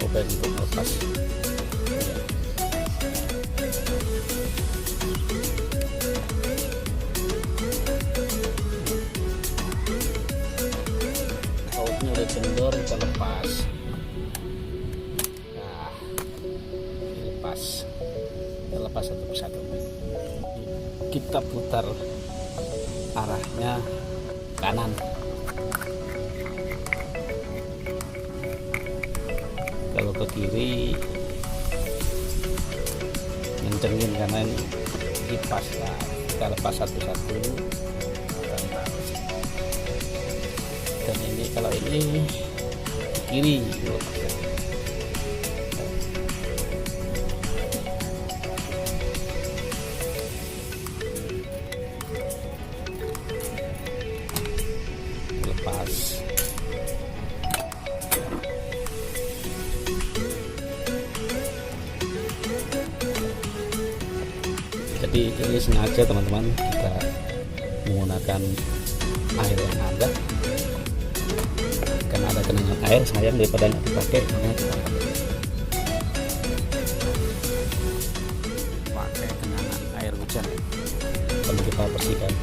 obeng untuk melepas. Bautnya udah kendor, kita lepas. Nah, kita lepas satu persatu. Kita putar arahnya kanan. Kalau ke kiri ngencengin karena ini kipas. Nah, kita lepas satu-satu. Dan ini kalau ini ke kiri. Lepas. Jadi ini sengaja teman-teman kita menggunakan air yang ada, karena ada genangan air sayang daripada nggak dipakai, makanya kita pakai genangan air hujan. Lalu kita bersihkan.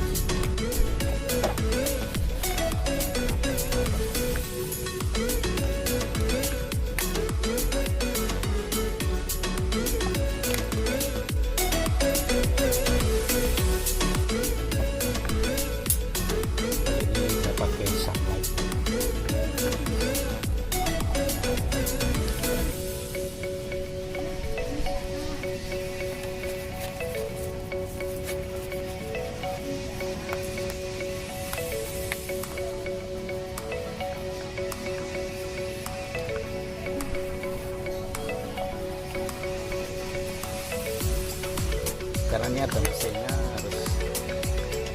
Karena ini ada mesinnya, harus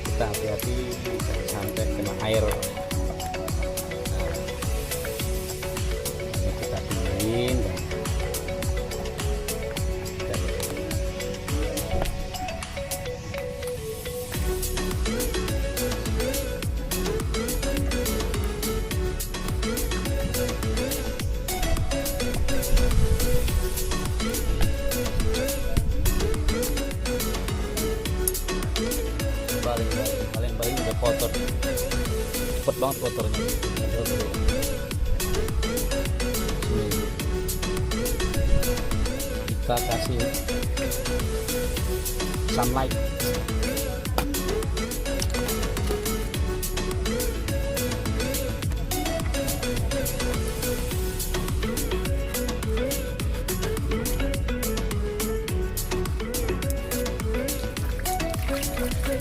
kita hati-hati jangan sampai kena air. Nah, ini kita dingin dan paling udah kotor, cepet banget kotornya. Kita kasih sunlight.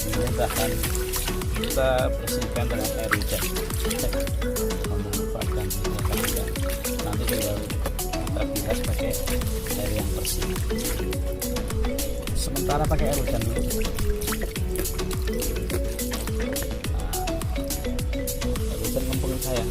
Mudah-mudahan kita bersihkan dengan air hujan, memanfaatkan air hujan. Nanti tinggal kita bilas pakai air yang bersih. Sementara pakai air hujan dulu. Nah, air hujan ngempengin saya.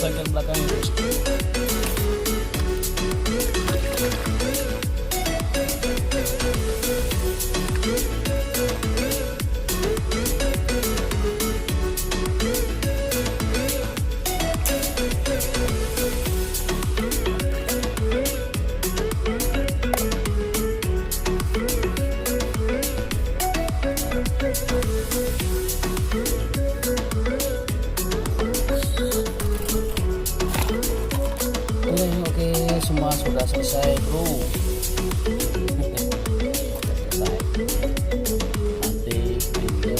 bagian belakangnya bos. Oke, semua sudah selesai bro. Selesai. Nanti video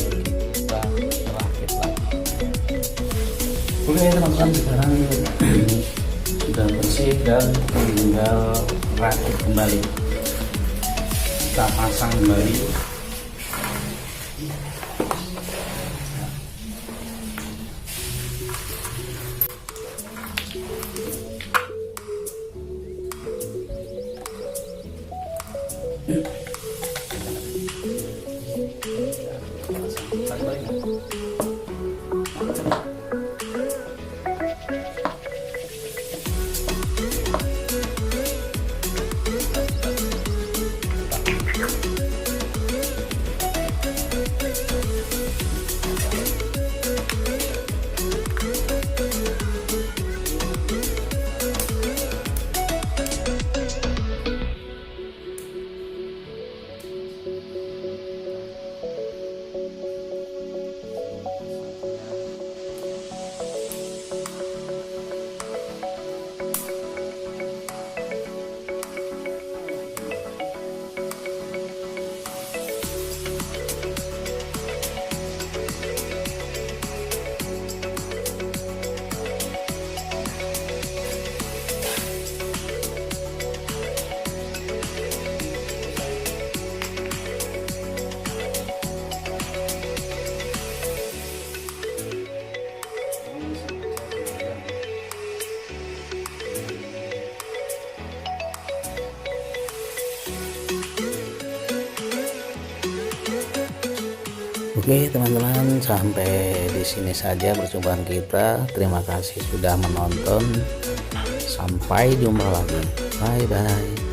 kita rakit lagi. Oke teman-teman, sekarang sudah bersih dan tinggal rakit kembali. Kita pasang kembali. Oke teman-teman, sampai di sini saja percobaan kita. Terima kasih sudah menonton. Sampai jumpa lagi. Bye bye.